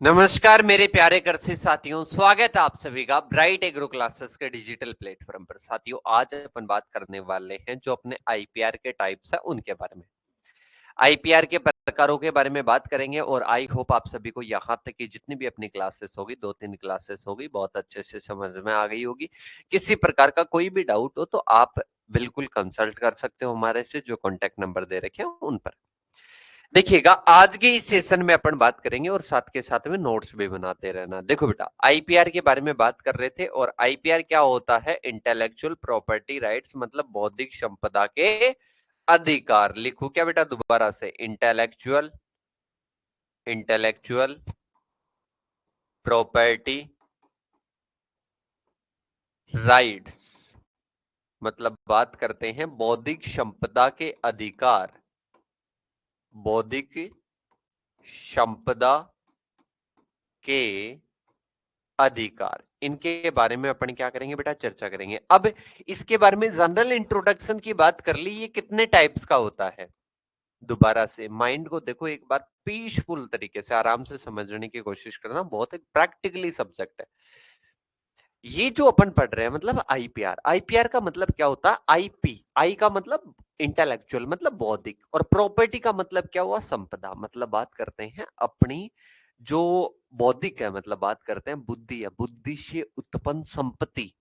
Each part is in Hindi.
नमस्कार मेरे प्यारे कृषि साथियों, स्वागत है आप सभी का ब्राइट एग्रो क्लासेस के डिजिटल प्लेटफॉर्म पर। साथियों, आज अपन बात करने वाले हैं जो अपने आईपीआर के टाइप्स है उनके बारे में। आईपीआर के प्रकारों के बारे में बात करेंगे और आई होप आप सभी को यहाँ तक की जितनी भी अपनी क्लासेस होगी, 2-3 क्लासेस होगी, बहुत अच्छे से समझ में आ गई होगी। किसी प्रकार का कोई भी डाउट हो तो आप बिल्कुल कंसल्ट कर सकते हो हमारे से, जो कॉन्टेक्ट नंबर दे रखे हैं उन पर। देखिएगा, आज के इस सेशन में अपन बात करेंगे और साथ के साथ में नोट्स भी बनाते रहना। देखो बेटा, आईपीआर के बारे में बात कर रहे थे और आईपीआर क्या होता है? इंटेलेक्चुअल प्रॉपर्टी राइट्स, मतलब बौद्धिक संपदा के अधिकार। लिखो क्या बेटा दोबारा से? इंटेलेक्चुअल इंटेलेक्चुअल प्रॉपर्टी राइट्स, मतलब बात करते हैं बौद्धिक संपदा के अधिकार। बौद्धिक संपदा के अधिकार, इनके बारे में अपन क्या करेंगे बेटा? चर्चा करेंगे। अब इसके बारे में जनरल इंट्रोडक्शन की बात कर ली, ये कितने टाइप्स का होता है? दोबारा से माइंड को देखो, एक बार पीसफुल तरीके से आराम से समझने की कोशिश करना, बहुत एक प्रैक्टिकली सब्जेक्ट है ये जो अपन पढ़ रहे हैं। मतलब आईपीआर, आईपीआर का मतलब क्या होता है? आईपी, आई का मतलब इंटेलेक्चुअल, मतलब बौद्धिक, और प्रॉपर्टी का मतलब क्या हुआ? संपदा। मतलब बात करते हैं अपनी जो बौद्धिक है, मतलब बात करते हैं बुद्धि है, बुद्धि से उत्पन्न संपत्ति।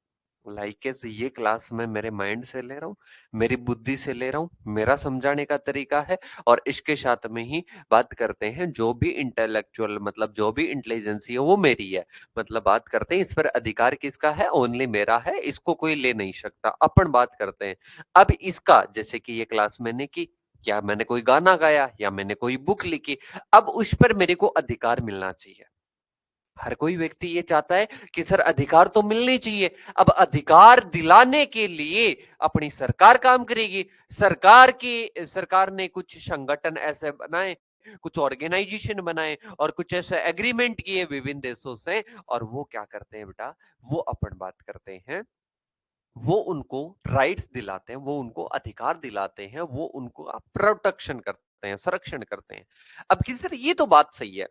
लाइक ये क्लास मैं मेरे माइंड से ले रहा हूँ, मेरी बुद्धि से ले रहा हूँ, मेरा समझाने का तरीका है। और इसके साथ में ही बात करते हैं जो भी इंटेलेक्चुअल, मतलब जो भी इंटेलिजेंसी है वो मेरी है। मतलब बात करते हैं इस पर अधिकार किसका है? ओनली मेरा है, इसको कोई ले नहीं सकता। अपन बात करते हैं अब इसका, जैसे कि ये क्लास मैंने की, क्या मैंने कोई गाना गाया या मैंने कोई बुक लिखी, अब उस पर मेरे को अधिकार मिलना चाहिए। हर कोई व्यक्ति ये चाहता है कि सर अधिकार तो मिलने चाहिए। अब अधिकार दिलाने के लिए अपनी सरकार काम करेगी। सरकार ने कुछ संगठन ऐसे बनाए, कुछ ऑर्गेनाइजेशन बनाए और कुछ ऐसे एग्रीमेंट किए विभिन्न देशों से, और वो क्या करते हैं बेटा? वो अपन बात करते हैं, वो उनको राइट्स दिलाते हैं, वो उनको अधिकार दिलाते हैं, वो उनको प्रोटेक्शन करते हैं, संरक्षण करते हैं। अब कि सर ये तो बात सही है,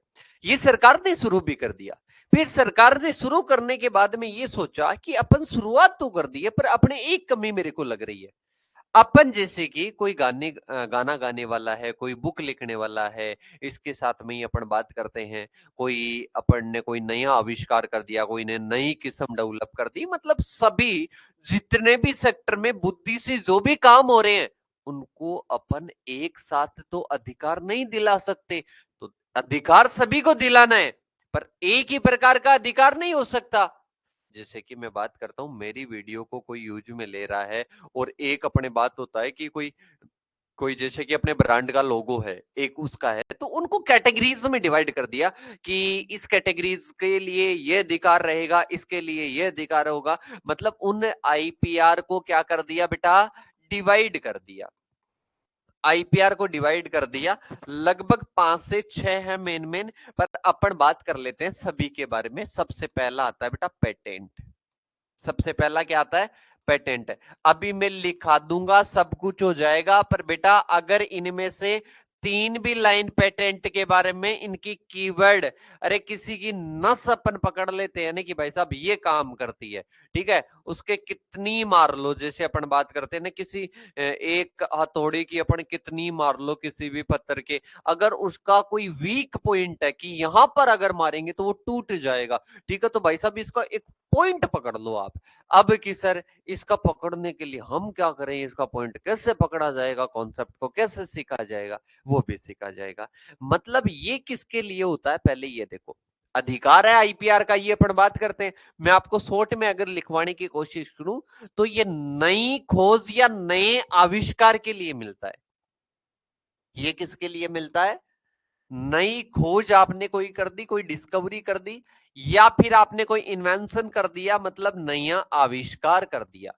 ये सरकार ने शुरू भी कर दिया। फिर सरकार ने शुरू करने के बाद में ये सोचा कि अपन शुरुआत तो कर दी है, पर अपने एक कमी मेरे को लग रही है। अपन जैसे कि कोई गाना गाने वाला है, कोई बुक लिखने वाला है, इसके साथ में ही अपन बात करते हैं कोई, अपन ने कोई नया आविष्कार कर दिया, कोई ने नई किस्म डेवलप कर दी, मतलब सभी जितने भी सेक्टर में बुद्धि से जो भी काम हो रहे हैं उनको अपन एक साथ तो अधिकार नहीं दिला सकते। तो अधिकार सभी को दिलाना है, पर एक ही प्रकार का अधिकार नहीं हो सकता। जैसे कि मैं बात करता हूं, मेरी वीडियो को कोई यूज में ले रहा है, और एक अपने बात होता है कि कोई कोई जैसे कि अपने ब्रांड का लोगो है, एक उसका है, तो उनको कैटेगरीज में डिवाइड कर दिया कि इस कैटेगरीज के लिए ये अधिकार रहेगा, इसके लिए ये अधिकार होगा। मतलब उन आईपीआर को क्या कर दिया बेटा? डिवाइड कर दिया। आईपीआर को डिवाइड कर दिया, लगभग 5 से 6 है मेन मेन, पर अपन बात कर लेते हैं सभी के बारे में। सबसे पहला आता है बेटा पेटेंट। सबसे पहला क्या आता है? पेटेंट। अभी मैं लिखा दूंगा, सब कुछ हो जाएगा, पर बेटा अगर इनमें से 3 भी लाइन पेटेंट के बारे में, इनकी कीवर्ड, अरे किसी की नस अपन पकड़ लेते हैं ना कि भाई साहब ये काम करती है, ठीक है, उसके कितनी मार लो। जैसे अपन बात करते हैं ना, किसी एक हथौड़े की अपन कितनी मार लो किसी भी पत्थर के, अगर उसका कोई वीक पॉइंट है कि यहां पर अगर मारेंगे तो वो टूट जाएगा, ठीक है, तो भाई साहब इसका एक पॉइंट पकड़ लो आप। अब कि सर इसका पकड़ने के लिए हम क्या करें, इसका पॉइंट कैसे पकड़ा जाएगा, कॉन्सेप्ट को कैसे सीखा जाएगा, वो भी सीखा जाएगा। मतलब ये किसके लिए होता है? पहले ये देखो, अधिकार है आईपीआर का, ये अपन बात करते हैं। मैं आपको शॉर्ट में अगर लिखवाने की कोशिश करूं तो ये नई खोज या नए आविष्कार के लिए मिलता है। ये किसके लिए मिलता है? नई खोज आपने कोई कर दी, कोई डिस्कवरी कर दी, या फिर आपने कोई इन्वेंशन कर दिया, मतलब नया आविष्कार कर दिया।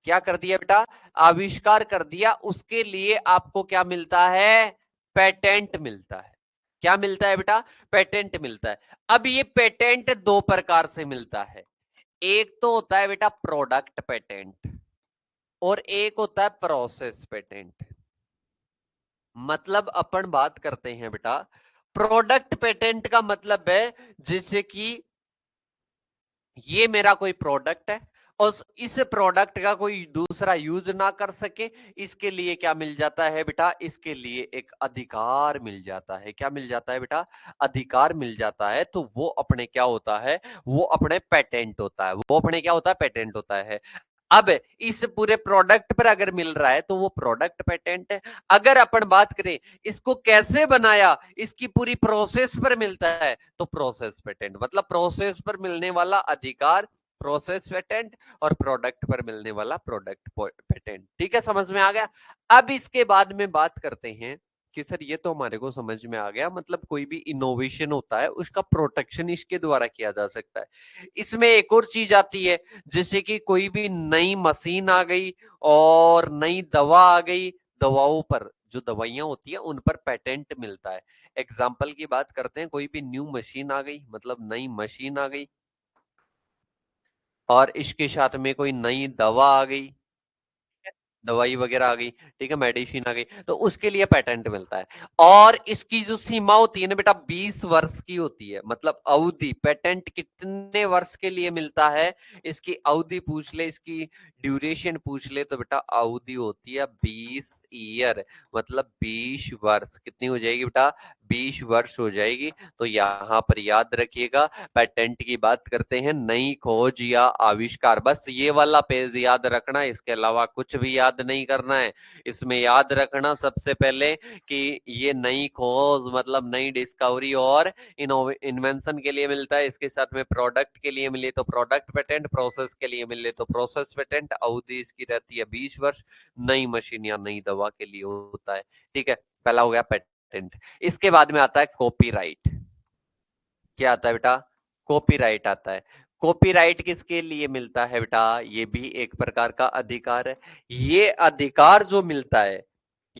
क्या कर दिया बेटा? आविष्कार कर दिया, उसके लिए आपको क्या मिलता है? पेटेंट मिलता है। क्या मिलता है बेटा? पेटेंट मिलता है। अब ये पेटेंट दो प्रकार से मिलता है। एक तो होता है बेटा प्रोडक्ट पेटेंट, और एक होता है प्रोसेस पेटेंट। मतलब अपन बात करते हैं बेटा, प्रोडक्ट पेटेंट का मतलब है जैसे कि ये मेरा कोई प्रोडक्ट है और इस प्रोडक्ट का कोई दूसरा यूज ना कर सके, इसके लिए क्या मिल जाता है बेटा, इसके लिए एक अधिकार मिल जाता है। क्या मिल जाता है बेटा, अधिकार मिल जाता है। तो वो अपने क्या होता है, वो अपने पेटेंट होता है, वो अपने क्या होता है, पेटेंट होता है। अब इस पूरे प्रोडक्ट पर अगर मिल रहा है तो वो प्रोडक्ट पेटेंट है। अगर अपन बात करें इसको कैसे बनाया, इसकी पूरी प्रोसेस पर मिलता है तो प्रोसेस पेटेंट। मतलब प्रोसेस पर मिलने वाला अधिकार प्रोसेस पेटेंट और प्रोडक्ट पर मिलने वाला प्रोडक्ट पेटेंट। ठीक है, समझ में आ गया। अब इसके बाद में बात करते हैं कि सर ये तो हमारे को समझ में आ गया, मतलब कोई भी इनोवेशन होता है उसका प्रोटेक्शन इसके द्वारा किया जा सकता है। इसमें एक और चीज आती है, जैसे कि कोई भी नई मशीन आ गई और नई दवा आ गई, दवाओं पर जो दवाइयां होती है उन पर पेटेंट मिलता है। एग्जाम्पल की बात करते हैं, कोई भी न्यू मशीन आ गई, मतलब नई मशीन आ गई और इसके साथ में कोई नई दवा आ गई, दवाई वगैरह आ गई, ठीक है, मेडिसिन आ गई, तो उसके लिए पेटेंट मिलता है। और इसकी जो सीमा होती है ना बेटा 20 वर्ष की होती है। मतलब अवधि, पेटेंट कितने वर्ष के लिए मिलता है, इसकी अवधि पूछ ले, इसकी ड्यूरेशन पूछ ले तो बेटा अवधि होती है 20 ईयर, मतलब 20 वर्ष। कितनी हो जाएगी बेटा, 20 वर्ष हो जाएगी। तो यहाँ पर याद रखिएगा, पेटेंट की बात करते हैं, नई खोज या आविष्कार, बस ये वाला पेज याद रखना, इसके अलावा कुछ भी याद नहीं करना है। इसमें याद रखना सबसे पहले कि ये नई खोज मतलब नई डिस्कवरी और इन्वेंशन के लिए मिलता है। इसके साथ में प्रोडक्ट के लिए मिले तो प्रोडक्ट पेटेंट, प्रोसेस के लिए मिले तो प्रोसेस पेटेंट। अवधि इसकी रहती है 20 वर्ष। नई मशीन या नई दवा के लिए होता है। ठीक है, पहला हो गया पेटेंट। इसके बाद में आता है कॉपीराइट। क्या आता है बेटा, कॉपीराइट आता है। कॉपीराइट किसके लिए मिलता है बेटा, ये भी एक प्रकार का अधिकार है। ये अधिकार जो मिलता है,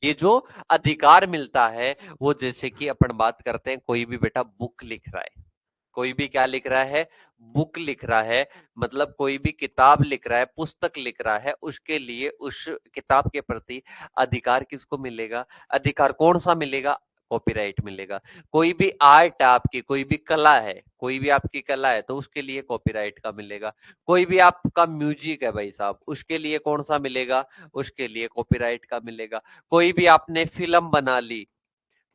ये जो अधिकार मिलता है वो जैसे कि अपन बात करते हैं, कोई भी बेटा बुक लिख रहा है, कोई भी क्या लिख रहा है, बुक लिख रहा है, मतलब कोई भी किताब लिख रहा है, पुस्तक लिख रहा है, उसके लिए उस किताब के प्रति अधिकार किसको मिलेगा, अधिकार कौन सा मिलेगा, कॉपीराइट मिलेगा। कोई भी आर्ट आपकी, कोई भी कला है, कोई भी आपकी कला है तो उसके लिए कॉपीराइट का मिलेगा। कोई भी आपका म्यूजिक है भाई साहब, उसके लिए कौन सा मिलेगा, उसके लिए कॉपीराइट का मिलेगा। कोई भी आपने फिल्म बना ली,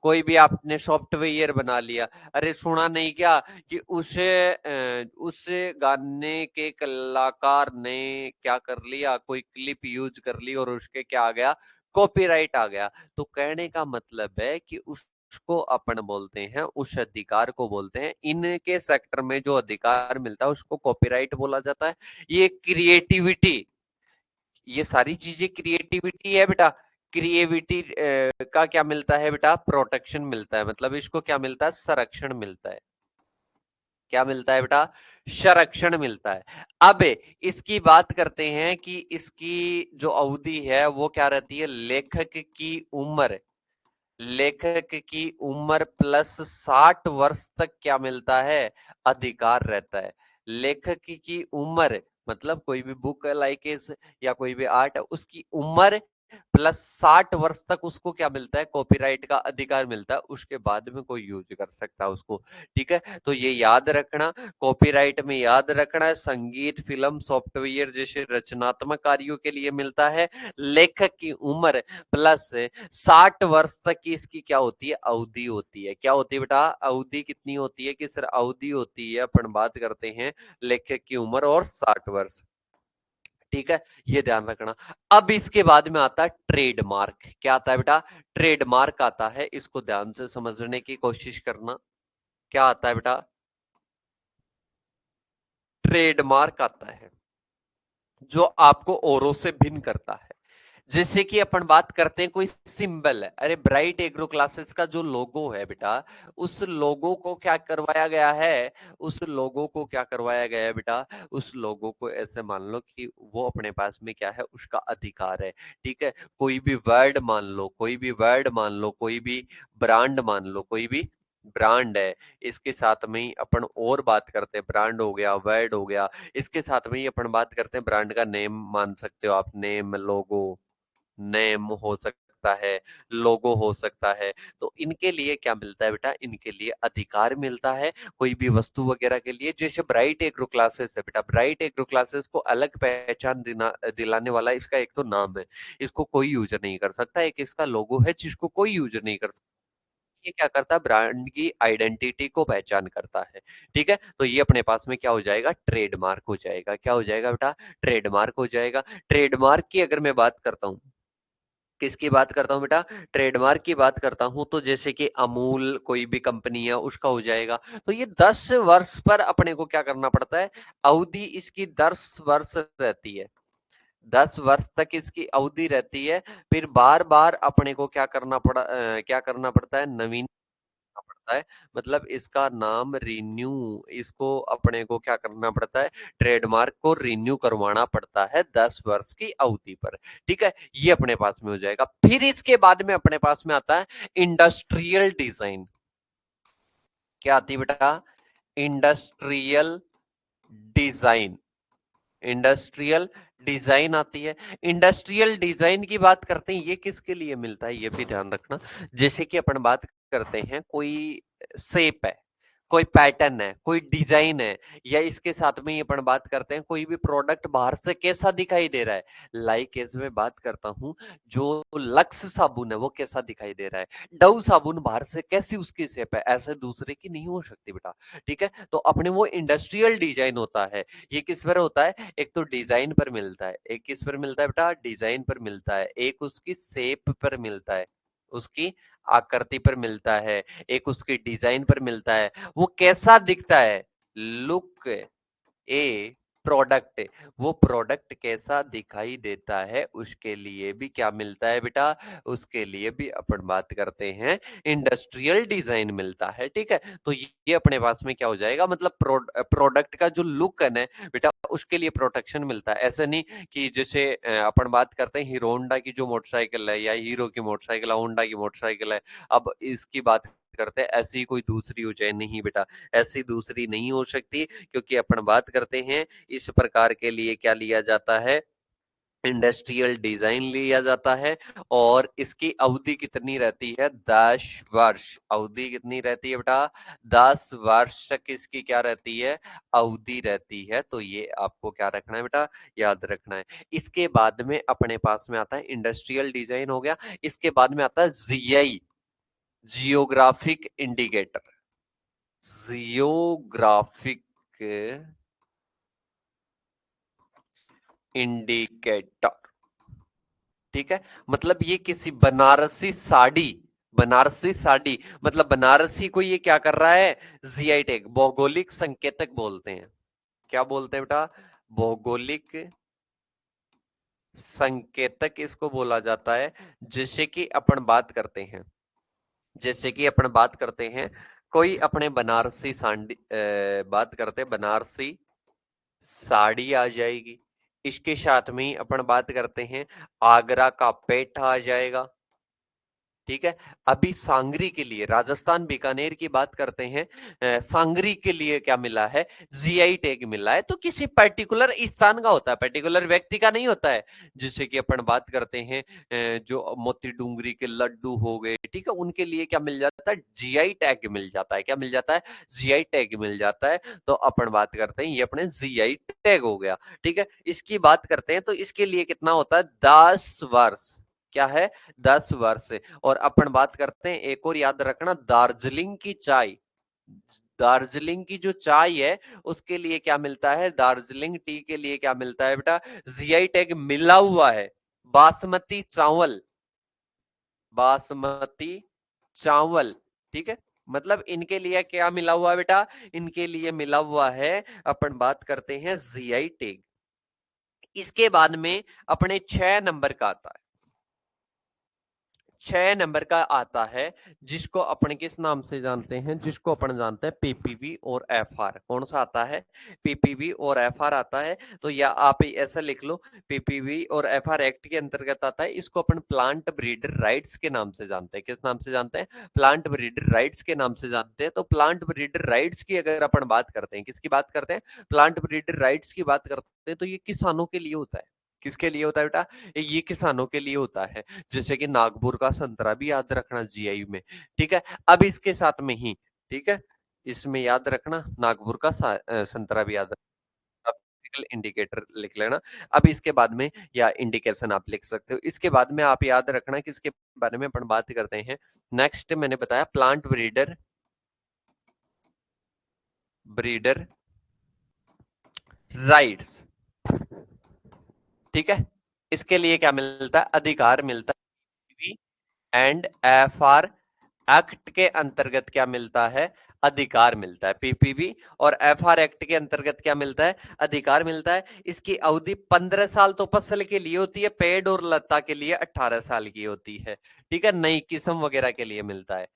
कोई भी आपने सॉफ्टवेयर बना लिया, अरे सुना नहीं क्या कि उस गाने के कलाकार ने क्या कर लिया, कोई क्लिप यूज कर ली और उसके क्या आ गया, कॉपीराइट आ गया। तो कहने का मतलब है कि उसको अपन बोलते हैं, उस अधिकार को बोलते हैं, इनके सेक्टर में जो अधिकार मिलता है उसको कॉपीराइट बोला जाता है। ये क्रिएटिविटी, ये सारी चीजें क्रिएटिविटी है बेटा। क्रिएटिविटी का क्या मिलता है बेटा, प्रोटेक्शन मिलता है, मतलब इसको क्या मिलता है, संरक्षण मिलता है। क्या मिलता है बेटा, संरक्षण मिलता है। अब इसकी बात करते हैं कि इसकी जो अवधि है वो क्या रहती है, लेखक की उम्र, लेखक की उम्र प्लस 60 वर्ष तक क्या मिलता है, अधिकार रहता है। लेखक की उम्र मतलब कोई भी बुक लाइक इस या कोई भी आर्ट है, उसकी उम्र प्लस 60 वर्ष तक उसको क्या मिलता है, कॉपीराइट का अधिकार मिलता है। उसके बाद में कोई यूज कर सकता है उसको। ठीक है, तो ये याद रखना, कॉपीराइट में याद रखना है, संगीत, फिल्म, सॉफ्टवेयर जैसे रचनात्मक कार्यों के लिए मिलता है। लेखक की उम्र प्लस 60 वर्ष तक की इसकी क्या होती है, अवधि होती है। क्या होती है बेटा, अवधि कितनी होती है, कि सर अवधि होती है, अपन बात करते हैं लेखक की उम्र और 60 वर्ष। ठीक है, ये ध्यान रखना। अब इसके बाद में आता है ट्रेडमार्क। क्या आता है बेटा, ट्रेडमार्क आता है, इसको ध्यान से समझने की कोशिश करना। क्या आता है बेटा, ट्रेडमार्क आता है जो आपको औरों से भिन्न करता है। जैसे कि अपन बात करते हैं कोई सिंबल है, अरे ब्राइट एग्रो क्लासेस का जो लोगो है बेटा, उस लोगो को क्या करवाया गया है, उस लोगो को क्या करवाया गया है बेटा, उस लोगो को ऐसे मान लो कि वो अपने पास में क्या है, उसका अधिकार है। ठीक है, कोई भी वर्ड मान लो, कोई भी वर्ड मान लो, कोई भी ब्रांड मान लो, कोई भी ब्रांड है, इसके साथ में ही अपन और बात करते हैं, ब्रांड हो गया, वर्ड हो गया, इसके साथ में ही अपन बात करते हैं ब्रांड का नेम, मान सकते हो आप, नेम, लोगो, नेम हो सकता सकता है, लोगो हो सकता है। तो इनके लिए क्या मिलता है बेटा, इनके लिए अधिकार मिलता है कोई भी वस्तु वगैरह के लिए। जैसे ब्राइट एग्रो क्लासेस है बेटा, ब्राइट एग्रो क्लासेस को अलग पहचान दिलाने वाला इसका एक तो नाम है, इसको कोई यूजर नहीं कर सकता। एक इसका लोगो है जिसको कोई यूजर नहीं कर सकता। ये क्या करता है, ब्रांड की आइडेंटिटी को पहचान करता है। ठीक है, तो ये अपने पास में क्या हो जाएगा, ट्रेडमार्क हो जाएगा। क्या हो जाएगा बेटा, ट्रेडमार्क हो जाएगा। ट्रेडमार्क की अगर मैं बात करता हूं, किसकी बात करता हूं बेटा, ट्रेडमार्क की बात करता हूं, तो जैसे कि अमूल कोई भी कंपनी है उसका हो जाएगा। तो ये 10 वर्ष पर अपने को क्या करना पड़ता है, अवधि इसकी 10 वर्ष रहती है। 10 वर्ष तक इसकी अवधि रहती है। फिर बार बार अपने को क्या करना पड़ता है, नवीन करना पड़ता है। मतलब इसका नाम रिन्यू, इसको अपने को क्या करना पड़ता है, ट्रेडमार्क को रिन्यू करवाना पड़ता है 10 वर्ष की अवधि पर। ठीक है, ये अपने पास में हो जाएगा। फिर इसके बाद में अपने पास में आता है इंडस्ट्रियल डिजाइन। क्या आती है बेटा, इंडस्ट्रियल डिजाइन। इंडस्ट्रियल डिजाइन आती है। इंडस्ट्रियल डिजाइन की बात करते हैं, ये किसके लिए मिलता है ये भी ध्यान रखना। जैसे कि अपन बात करते हैं, कोई शेप है, कोई पैटर्न है, कोई डिजाइन है, या इसके साथ में ही अपन बात करते हैं कोई भी प्रोडक्ट बाहर से कैसा दिखाई दे रहा है। लाइक एज में बात करता हूं, जो लक्स साबुन है वो कैसा दिखाई दे रहा है, डव साबुन बाहर से कैसी उसकी शेप है, ऐसे दूसरे की नहीं हो सकती बेटा। ठीक है, तो अपने वो इंडस्ट्रियल डिजाइन होता है। ये किस पर होता है, एक तो डिजाइन पर मिलता है, एक किस पर मिलता है बेटा, डिजाइन पर मिलता है, एक उसकी शेप पर मिलता है, उसकी आकृति पर मिलता है, एक उसकी डिजाइन पर मिलता है, वो कैसा दिखता है, लुक ए प्रोडक्ट, वो प्रोडक्ट कैसा दिखाई देता है उसके लिए भी क्या मिलता है बेटा, उसके लिए भी अपन बात करते हैं इंडस्ट्रियल डिजाइन मिलता है। ठीक है, तो ये अपने पास में क्या हो जाएगा, मतलब प्रोडक्ट का जो लुक है ना बेटा, उसके लिए प्रोटेक्शन मिलता है। ऐसा नहीं कि जैसे अपन बात करते हैं हीरो होंडा की जो मोटरसाइकिल है, या हीरो की मोटरसाइकिल है, होंडा की मोटरसाइकिल है, अब इसकी बात करते हैं ऐसी कोई दूसरी हो जाए, नहीं बेटा, ऐसी दूसरी नहीं हो सकती। क्योंकि अपन बात करते हैं इस प्रकार के लिए क्या लिया जाता है, इंडस्ट्रियल डिजाइन लिया जाता है। और इसकी अवधि कितनी रहती है, 10 वर्ष। अवधि कितनी रहती है बेटा, 10 वर्ष तक इसकी क्या रहती है, अवधि रहती है। तो ये आपको क्या रखना है बेटा, याद रखना है। इसके बाद में अपने पास में आता है इंडस्ट्रियल डिजाइन हो गया। इसके बाद में आता है GI, geographic indicator. Geographic indicator. ठीक है, मतलब ये किसी बनारसी साड़ी, बनारसी साड़ी मतलब बनारसी को ये क्या कर रहा है, जीआई टैग, भौगोलिक संकेतक बोलते हैं। क्या बोलते हैं बेटा, भौगोलिक संकेतक इसको बोला जाता है। जैसे कि अपन बात करते हैं, जैसे कि अपन बात करते हैं, कोई अपने बनारसी सांडी बात करते हैं, बनारसी साड़ी आ जाएगी। इसके साथ में ही अपन बात करते हैं, आगरा का पेठा आ जाएगा। ठीक है, अभी सांगरी के लिए, राजस्थान बीकानेर की बात करते हैं, सांगरी के लिए क्या मिला है, जीआई टैग मिला है। तो किसी पर्टिकुलर स्थान का होता है, पर्टिकुलर व्यक्ति का नहीं होता है। जैसे कि अपन बात करते हैं जो मोती डूंगरी के लड्डू हो गए, ठीक है, उनके लिए क्या मिल जाता है, जीआई टैग मिल जाता है। क्या मिल जाता है, जीआई टैग मिल जाता है। तो अपन बात करते हैं, ये अपने जीआई टैग हो गया। ठीक है, इसकी बात करते हैं तो इसके लिए कितना होता है, 10 वर्ष। क्या है, 10 वर्ष। और अपन बात करते हैं, एक और याद रखना, दार्जिलिंग की चाय, दार्जिलिंग की जो चाय है उसके लिए क्या मिलता है, दार्जिलिंग टी के लिए क्या मिलता है बेटा, जीआई टैग मिला हुआ है। बासमती चावल, बासमती चावल। ठीक है, मतलब इनके लिए क्या मिला हुआ है बेटा, इनके लिए मिला हुआ है, अपन बात करते हैं जीआई टैग। इसके बाद में अपने 6 नंबर का आता है, 6 नंबर का आता है, जिसको अपन किस नाम से जानते हैं, जिसको अपन जानते हैं पीपीवी और एफआर। कौन सा आता है, पीपीवी और एफआर आता है। तो या आप ऐसा लिख लो, पीपीवी और एफआर एक्ट के अंतर्गत आता है। इसको अपन प्लांट ब्रीडर राइट्स के नाम से जानते हैं। किस नाम से जानते हैं, प्लांट ब्रीडर राइट्स के नाम से जानते हैं। तो प्लांट ब्रीडर राइट्स की अगर अपन बात करते हैं, किसकी बात करते हैं, प्लांट ब्रीडर राइट्स की बात करते हैं, तो ये किसानों के लिए होता है। किसके लिए होता है बेटा? ये किसानों के लिए होता है। जैसे कि नागपुर का संतरा भी याद रखना जीआई में, ठीक है। अब इसके साथ में ही, ठीक है, इसमें याद रखना नागपुर का संतरा भी याद रखना, इंडिकेटर लिख लेना। अब इसके बाद में, या इंडिकेशन आप लिख सकते हो, इसके बाद में आप याद रखना कि इसके बारे में अपन बात करते हैं। नेक्स्ट मैंने बताया प्लांट ब्रीडर, ब्रीडर राइट्स, ठीक है। इसके लिए क्या मिलता है? अधिकार मिलता है। एंड एफआर एक्ट के अंतर्गत क्या मिलता है? अधिकार मिलता है। पीपीबी और एफआर एक्ट के अंतर्गत क्या मिलता है? अधिकार मिलता है। इसकी अवधि 15 साल तो फसल के लिए होती है, पेड़ और लता के लिए 18 साल की होती है, ठीक है। नई किस्म वगैरह के लिए मिलता है।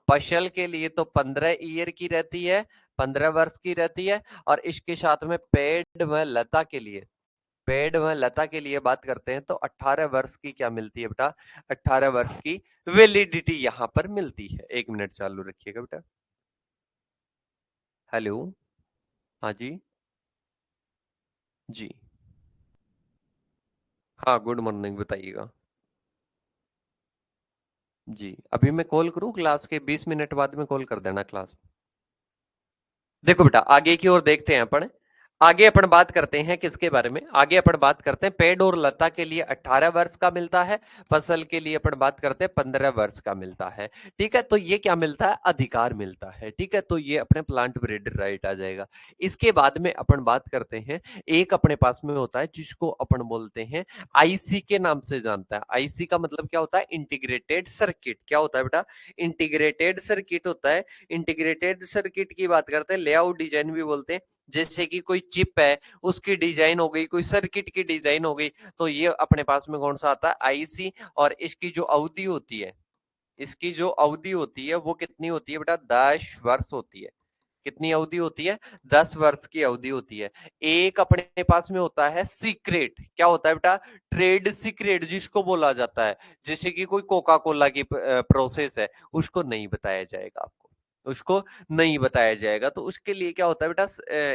फसल के लिए तो 15 ईयर की रहती है, 15 वर्ष की रहती है। और इसके साथ में पेड़ व लता के लिए, पेड़ व लता के लिए बात करते हैं तो 18 वर्ष की क्या मिलती है बेटा? 18 वर्ष की वैलिडिटी यहां पर मिलती है। 1 मिनट चालू रखिएगा बेटा। हेलो, हाँ जी, जी, हाँ, गुड मॉर्निंग, बताइएगा। जी, अभी मैं कॉल करूँ क्लास के 20 मिनट बाद में कॉल कर देना क्लास। देखो बेटा, आगे की ओर देखते हैं अपन। आगे अपन बात करते हैं किसके बारे में? आगे अपन बात करते हैं पेड़ और लता के लिए 18 वर्ष का मिलता है, फसल के लिए अपन बात करते हैं 15 वर्ष का मिलता है, ठीक है। तो ये क्या मिलता है? अधिकार मिलता है, ठीक है। तो ये अपने प्लांट ब्रीडर राइट आ जाएगा। इसके बाद में अपन बात करते हैं, एक अपने पास में होता है जिसको अपन बोलते हैं आईसी के नाम से जानता है। आईसी का मतलब क्या होता है? Integrated circuit. क्या होता है बेटा? इंटीग्रेटेड सर्किट होता है। इंटीग्रेटेड सर्किट की बात करते हैं, लेआउट डिजाइन भी बोलते हैं। जैसे कि कोई चिप है, उसकी डिजाइन हो गई, कोई सर्किट की डिजाइन हो गई, तो ये अपने पास में कौन सा आता है? आईसी। और इसकी जो अवधि होती है, इसकी जो अवधि होती है वो कितनी होती है बेटा? 10 वर्ष होती है। कितनी अवधि होती है? 10 वर्ष की अवधि होती है। एक अपने पास में होता है सीक्रेट। क्या होता है बेटा? ट्रेड सीक्रेट जिसको बोला जाता है। जैसे कि कोई कोका कोला की प्रोसेस है, उसको नहीं बताया जाएगा आपको, उसको नहीं बताया जाएगा। तो उसके लिए क्या होता है बेटा?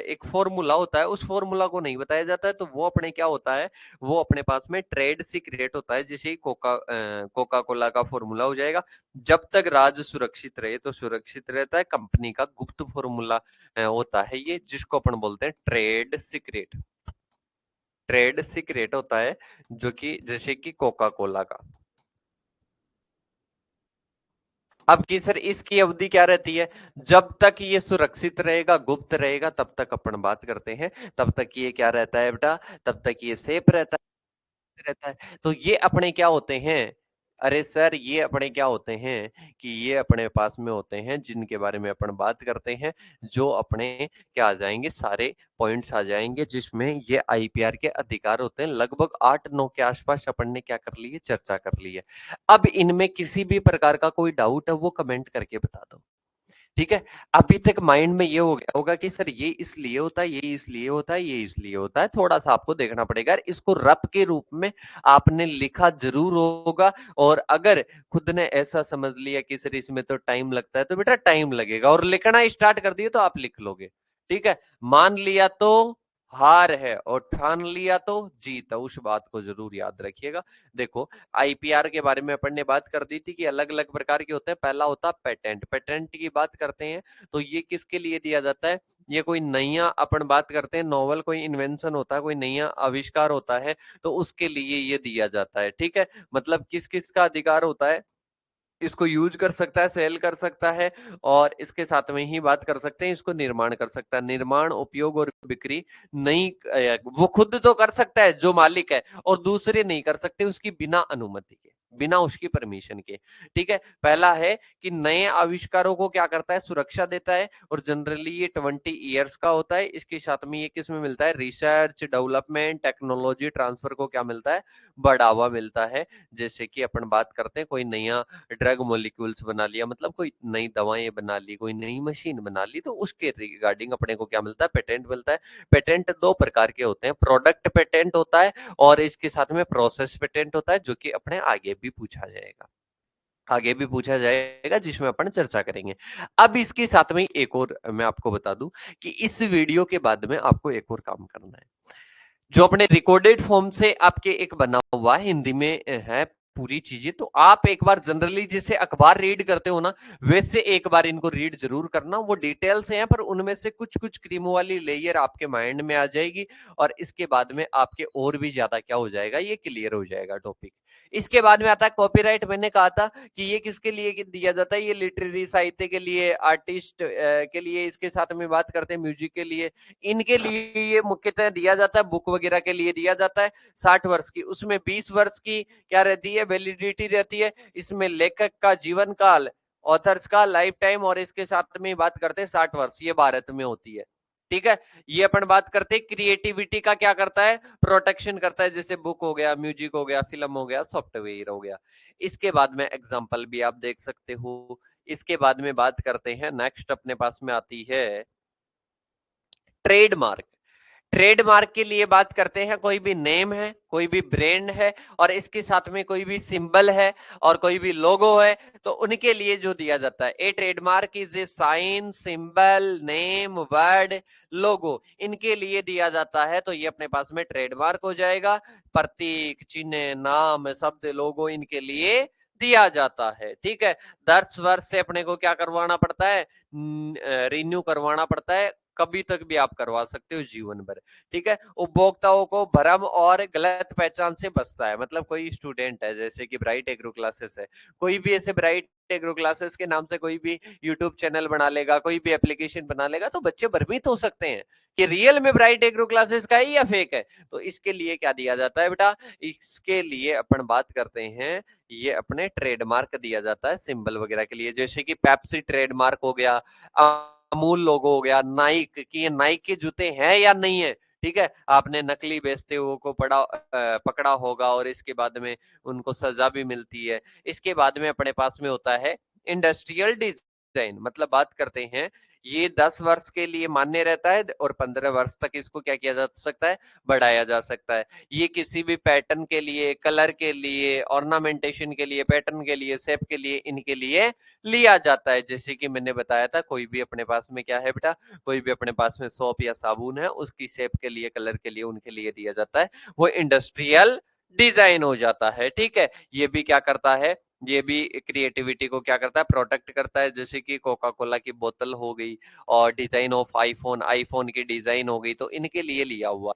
एक फॉर्मूला होता है, उस फॉर्मूला को नहीं बताया जाता है, तो वो अपने क्या होता है? वो अपने पास में ट्रेड सीक्रेट होता है। जैसे कोका कोला का फॉर्मूला हो जाएगा। जब तक राज सुरक्षित रहे तो सुरक्षित रहता है। कंपनी का गुप्त फॉर्मूला होता है ये, जिसको अपन बोलते हैं ट्रेड सीक्रेट। ट्रेड सीक्रेट होता है, जो कि जैसे कि कोका कोला का। अब की सर इसकी अवधि क्या रहती है? जब तक ये सुरक्षित रहेगा, गुप्त रहेगा, तब तक अपन बात करते हैं, तब तक ये क्या रहता है बेटा? तब तक ये सेफ रहता है। तो ये अपने क्या होते हैं? अरे सर, ये अपने क्या होते हैं कि ये अपने पास में होते हैं जिनके बारे में अपन बात करते हैं, जो अपने क्या आ जाएंगे? सारे पॉइंट्स आ जाएंगे जिसमें ये आईपीआर के अधिकार होते हैं। लगभग 8-9 के आसपास अपन ने क्या कर ली है? चर्चा कर ली है। अब इनमें किसी भी प्रकार का कोई डाउट है वो कमेंट करके बता दो, ठीक है। अभी तक माइंड में ये हो गया होगा कि सर ये इसलिए होता है, ये इसलिए होता है, ये इसलिए होता है। थोड़ा सा आपको देखना पड़ेगा, इसको रफ के रूप में आपने लिखा जरूर होगा। और अगर खुद ने ऐसा समझ लिया कि सर इसमें तो टाइम लगता है, तो बेटा टाइम लगेगा, और लिखना स्टार्ट कर दिए तो आप लिख लोगे, ठीक है। मान लिया तो हार है, और ठान लिया तो जीत है। उस बात को जरूर याद रखिएगा। देखो, आईपीआर के बारे में अपन ने बात कर दी थी कि अलग अलग प्रकार के होते हैं। पहला होता है पेटेंट। पेटेंट की बात करते हैं तो ये किसके लिए दिया जाता है? ये कोई नया, अपन बात करते हैं नॉवल, कोई इन्वेंशन होता है, कोई नया आविष्कार होता है, तो उसके लिए ये दिया जाता है, ठीक है। मतलब किस किस का अधिकार होता है? इसको यूज कर सकता है, सेल कर सकता है, और इसके साथ में ही बात कर सकते हैं इसको निर्माण कर सकता है। निर्माण, उपयोग और बिक्री नहीं, वो खुद तो कर सकता है जो मालिक है, और दूसरे नहीं कर सकते उसकी बिना अनुमति के, बिना उसकी परमिशन के, ठीक है। पहला है कि नए आविष्कारों को क्या करता है? सुरक्षा देता है, और जनरली ये 20 ईयर्स का होता है। इसके साथ में ये किस में मिलता है? रिसर्च, डेवलपमेंट, टेक्नोलॉजी ट्रांसफर को क्या मिलता है? बढ़ावा मिलता है। जैसे कि अपन बात करते हैं कोई नया ड्रग मॉलिक्यूल्स बना लिया, मतलब कोई नई दवाएं बना ली, कोई नई मशीन बना ली, तो उसके रिगार्डिंग अपने को क्या मिलता है? पेटेंट मिलता है। पेटेंट दो प्रकार के होते हैं, प्रोडक्ट पेटेंट होता है, और इसके साथ में प्रोसेस पेटेंट होता है, जो कि अपने आगे भी पूछा जाएगा, आगे भी पूछा जाएगा, जिसमें अपन चर्चा करेंगे। अब इसके साथ में एक और मैं आपको बता दूं कि इस वीडियो के बाद में आपको एक और काम करना है। जो अपने रिकॉर्डेड फॉर्म से आपके एक बना हुआ है, हिंदी में है पूरी चीजें, तो आप एक बार जनरली जैसे अखबार रीड करते हो ना, वैसे एक बार इनको रीड जरूर करना। वो डिटेल्स हैं पर उनमें से कुछ कुछ क्रीमों वाली लेयर आपके माइंड में आ जाएगी, और इसके बाद में आपके और भी ज्यादा क्या हो जाएगा, ये क्लियर हो जाएगा टॉपिक। इसके बाद में आता है कॉपीराइट। मैंने कहा था कि ये किसके लिए दिया जाता है, ये लिटरेरी साहित्य के लिए, आर्टिस्ट के लिए, इसके साथ में बात करते हैं म्यूजिक के लिए, इनके लिए ये मुख्यतः दिया जाता है। बुक वगैरह के लिए दिया जाता है 60 वर्ष की, उसमें 20 वर्ष की क्या रहती है, वैलिडिटी रहती है। इसमें लेखक का जीवन काल, ऑथर्स का लाइफ टाइम, और इसके साथ में बात करते हैं 60 वर्ष, ये भारत में होती है। ठीक है, ये अपन बात करते हैं क्रिएटिविटी का क्या करता है, प्रोटेक्शन करता है, जैसे बुक हो गया, म्यूजिक हो गया, फिल्म हो गया, सॉफ्टवेयर हो गया। इसके बाद में एग्जांपल भी आप देख सकते हो। इसके बाद में बात करते हैं, नेक्स्ट अपने पास में आती है ट्रेडमार्क। ट्रेडमार्क के लिए बात करते हैं, कोई भी नेम है, कोई भी ब्रांड है, और इसके साथ में कोई भी सिंबल है और कोई भी लोगो है, तो उनके लिए जो दिया जाता है, a trademark is a sign, symbol, name, word, logo, इनके लिए दिया जाता है। तो ये अपने पास में ट्रेडमार्क हो जाएगा। प्रतीक, चिन्ह, नाम, शब्द, लोगो, इनके लिए दिया जाता है। ठीक है, 10 वर्ष से अपने को क्या करवाना पड़ता है, रिन्यू करवाना पड़ता है। कभी तक भी आप करवा सकते हो, जीवन भर। ठीक है, उपभोक्ताओं को भ्रम और गलत पहचान से बचता है। मतलब कोई स्टूडेंट है, जैसे कि ब्राइट एग्रो क्लासेस है, कोई भी ऐसे ब्राइट एग्रो क्लासेस के नाम से कोई भी यूट्यूब चैनल बना लेगा, कोई भी एप्लीकेशन बना लेगा, तो बच्चे भ्रमित हो सकते हैं कि रियल में ब्राइट एग्रो क्लासेस का है या फेक है। तो इसके लिए क्या दिया जाता है बेटा, इसके लिए अपन बात करते हैं, ये अपने ट्रेडमार्क दिया जाता है सिंबल वगैरह के लिए, जैसे कि पेप्सी ट्रेडमार्क हो गया, अमूल लोगो हो गया, नाइक की, ये नाइक के जूते हैं या नहीं है। ठीक है, आपने नकली बेचते हुए को पकड़ा होगा, और इसके बाद में उनको सजा भी मिलती है। इसके बाद में अपने पास में होता है इंडस्ट्रियल डिजाइन। मतलब बात करते हैं, ये 10 वर्ष के लिए मान्य रहता है, और 15 वर्ष तक इसको क्या किया जा सकता है, बढ़ाया जा सकता है। ये किसी भी पैटर्न के लिए, कलर के लिए, ऑर्नामेंटेशन के लिए, पैटर्न के लिए, शेप के लिए, इनके लिए लिया जाता है। जैसे कि मैंने बताया था, कोई भी अपने पास में क्या है बेटा, कोई भी अपने पास में सोप या साबुन है, उसकी शेप के लिए, कलर के लिए, उनके लिए दिया जाता है, वो इंडस्ट्रियल डिजाइन हो जाता है। ठीक है, ये भी क्या करता है, ये भी क्रिएटिविटी को क्या करता है, प्रोटेक्ट करता है। जैसे कि कोका कोला की बोतल हो गई, और डिजाइन ऑफ आईफोन, आईफोन की डिजाइन हो गई, तो इनके लिए लिया हुआ।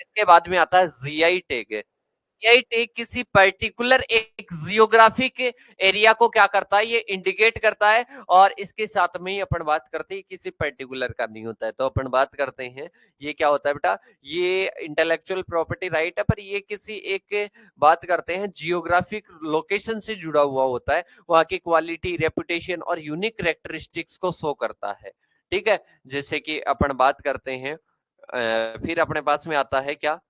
इसके बाद में आता है जीआई टैग। जीआई टैग किसी पर्टिकुलर एक जियोग्राफिक एरिया को क्या करता है, ये इंडिकेट करता है। और इसके साथ में ही अपन बात करते हैं, किसी पर्टिकुलर का नहीं होता है। तो अपन बात करते हैं, ये क्या होता है बेटा, ये इंटेलेक्चुअल प्रॉपर्टी राइट है, पर ये किसी एक बात करते हैं जियोग्राफिक लोकेशन से जुड़ा हुआ होता है, वहां की क्वालिटी, रेपुटेशन और यूनिक कैरेक्टरिस्टिक्स को शो करता है। ठीक है, जैसे कि अपन बात करते हैं, फिर अपने पास में आता है क्या,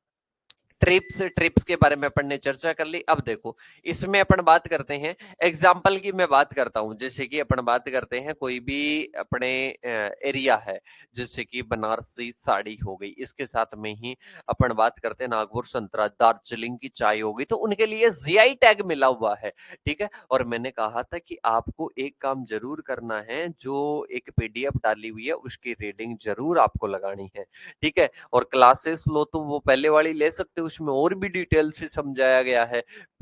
ट्रिप्स। ट्रिप्स के बारे में अपन ने चर्चा कर ली। अब देखो, इसमें अपन बात करते हैं, एग्जाम्पल की मैं बात करता हूं। जैसे कि अपन बात करते हैं, कोई भी अपने एरिया है, जैसे कि बनारसी साड़ी हो गई, इसके साथ में ही अपन बात करते हैं नागपुर संतरा, दार्जिलिंग की चाय हो गई, तो उनके लिए जीआई टैग मिला हुआ है। ठीक है, और मैंने कहा था कि आपको एक काम जरूर करना है, जो एक पीडीएफ डाली हुई है उसकी रीडिंग जरूर आपको लगानी है। ठीक है, और क्लासेस लो तो वो पहले वाली ले सकते हो, उसमें और भी डिटेल से समझाया गया है।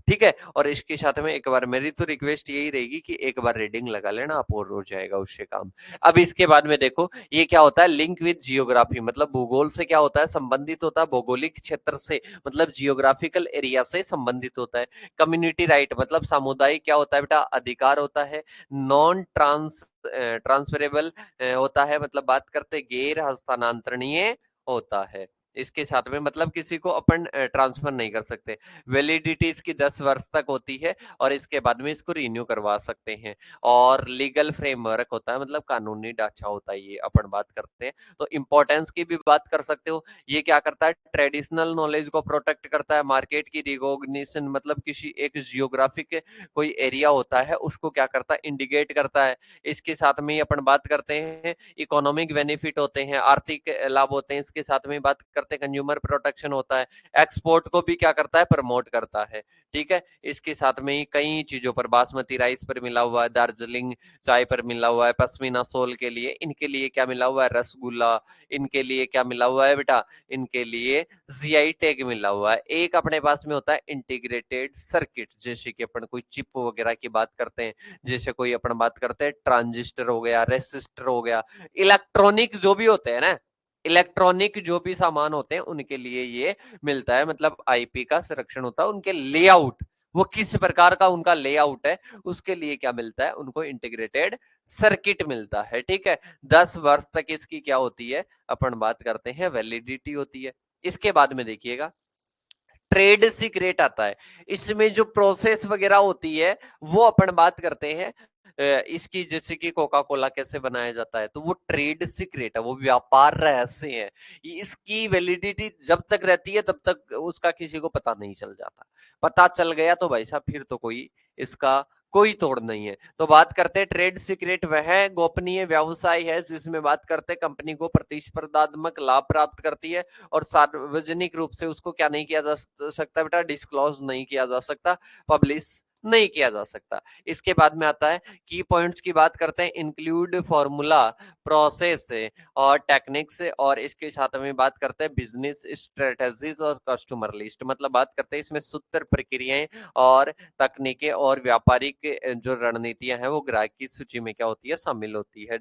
ठीक है, और इसके साथ में एक बार मेरी तो रिक्वेस्ट यही रहेगी कि एक बार रीडिंग लगा लेना आप, और हो जाएगा उससे काम। अब इसके बाद में देखो, ये क्या होता है, लिंक विद जियोग्राफी। मतलब भूगोल से क्या होता है, संबंधित होता है, भौगोलिक क्षेत्र से, मतलब जियोग्राफिकल एरिया से संबंधित होता है। कम्युनिटी राइट, मतलब सामुदायिक क्या होता है बेटा, अधिकार होता है। नॉन ट्रांसफरेबल होता है, मतलब बात करते गैर हस्तांतरणीय होता है। इसके साथ में मतलब किसी को अपन ट्रांसफर नहीं कर सकते। वैलिडिटी इसकी 10 वर्ष तक होती है, और इसके बाद में इसको रिन्यू करवा सकते हैं। और लीगल फ्रेमवर्क होता है, मतलब कानूनी ढांचा होता है, ये अपन बात करते हैं। तो इंपॉर्टेंस की भी बात कर सकते हो। ये क्या करता है, ट्रेडिशनल नॉलेज को प्रोटेक्ट करता है। मार्केट की रिकॉग्निशन, मतलब किसी एक जियोग्राफिक कोई एरिया होता है, उसको क्या करता है, इंडिकेट करता है। इसके साथ में ही अपन बात करते हैं, इकोनॉमिक बेनिफिट होते हैं, आर्थिक लाभ होते हैं। इसके साथ में बात कर करते हैं कंज्यूमर प्रोटेक्शन होता है, एक्सपोर्ट को भी क्या करता है, प्रमोट करता है। ठीक है, इसके साथ में ही कई चीजों पर, बासमती राइस पर मिला हुआ है, दार्जिलिंग चाय पर मिला हुआ है, पश्मीना सोल के लिए, इनके लिए क्या मिला हुआ है, रसगुल्ला, इनके लिए क्या मिला हुआ है बेटा, इनके लिए जीआई टैग मिला हुआ है। एक अपने पास में होता है इंटीग्रेटेड सर्किट, जैसे कि अपन कोई चिप वगैरह की बात करते हैं, जैसे कोई अपन बात करते हैं ट्रांजिस्टर हो गया, रेसिस्टर हो गया, इलेक्ट्रॉनिक जो भी होते हैं ना, इलेक्ट्रॉनिक जो भी सामान होते हैं उनके लिए ये मिलता है, मतलब आईपी का संरक्षण होता है, उनके लेआउट, वो किस प्रकार का उनका लेआउट है उसके लिए क्या मिलता है, उनको इंटीग्रेटेड सर्किट मिलता है। ठीक है, 10 वर्ष तक इसकी क्या होती है, अपन बात करते हैं वैलिडिटी होती है। इसके बाद में देखिएगा ट्रेड सीक्रेट आता है, इसमें जो प्रोसेस वगैरह होती है वो अपन बात करते हैं इसकी, जैसे कि कोका कोला कैसे बनाया जाता है, तो वो ट्रेड सीक्रेट है, वो व्यापार रहस्य है। इसकी वैलिडिटी जब तक रहती है तब तक उसका किसी को पता नहीं चल जाता, पता चल गया तो भाई साहब फिर तो कोई इसका कोई तोड़ नहीं है। तो बात करते हैं ट्रेड सीक्रेट वह गोपनीय व्यवसाय है जिसमें बात करते हैं कंपनी को प्रतिस्पर्धात्मक लाभ प्राप्त करती है और सार्वजनिक रूप से उसको क्या नहीं किया जा सकता बेटा, डिस्क्लोज नहीं किया जा सकता, पब्लिश नहीं किया जा सकता। इसके बाद में आता है की पॉइंट्स की बात करते हैं, इंक्लूड फॉर्मूला, प्रोसेस और टेक्निक्स, और इसके साथ में बात करते हैं बिजनेस स्ट्रेटेजीज और कस्टमर लिस्ट, मतलब बात करते हैं इसमें सूत्र, प्रक्रियाएं और तकनीकें और व्यापारिक जो रणनीतियां हैं वो ग्राहक की सूची में क्या होती है, शामिल होती है।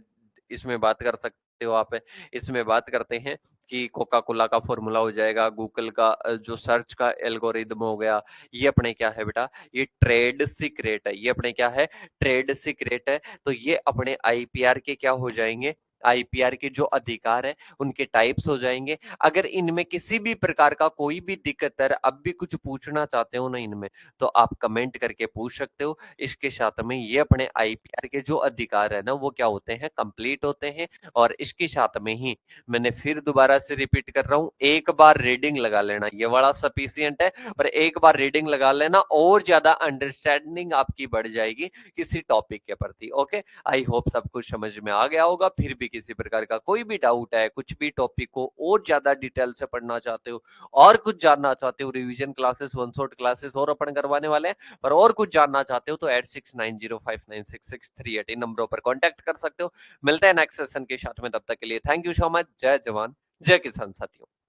इसमें बात कर सकते हो आप, इसमें बात करते हैं कि कोका कोला का फॉर्मूला हो जाएगा, गूगल का जो सर्च का एल्गोरिदम हो गया, ये अपने क्या है बेटा, ये ट्रेड सीक्रेट है, ये अपने क्या है, ट्रेड सीक्रेट है। तो ये अपने आईपीआर के क्या हो जाएंगे, आईपीआर के जो अधिकार है उनके टाइप्स हो जाएंगे। अगर इनमें किसी भी प्रकार का कोई भी दिक्कत है, अब भी कुछ पूछना चाहते हो ना इनमें, तो आप कमेंट करके पूछ सकते हो। इसके साथ में ये अपने आईपीआर के जो अधिकार है ना वो क्या होते हैं, कंप्लीट होते हैं। और इसके साथ में ही मैंने फिर दोबारा से रिपीट कर रहा हूं, एक बार रीडिंग लगा लेना, ये वाला सफिशियंट है, और एक बार रीडिंग लगा लेना और ज्यादा अंडरस्टैंडिंग आपकी बढ़ जाएगी किसी टॉपिक के प्रति। ओके, आई होप सब कुछ समझ में आ गया होगा। फिर भी किसी प्रकार का कोई भी डाउट है, कुछ भी टॉपिक को और ज्यादा डिटेल से पढ़ना चाहते हो और कुछ जानना चाहते हो, revision classes, one shot classes और अपन करवाने वाले हैं, पर और कुछ जानना चाहते हो तो 8690596638 इन नंबरों पर कॉन्टेक्ट कर सकते हो। मिलते हैं नेक्स्ट सेशन के साथ में, तब तक के लिए थैंक यू सो मच। जय जवान जय किसान साथियों।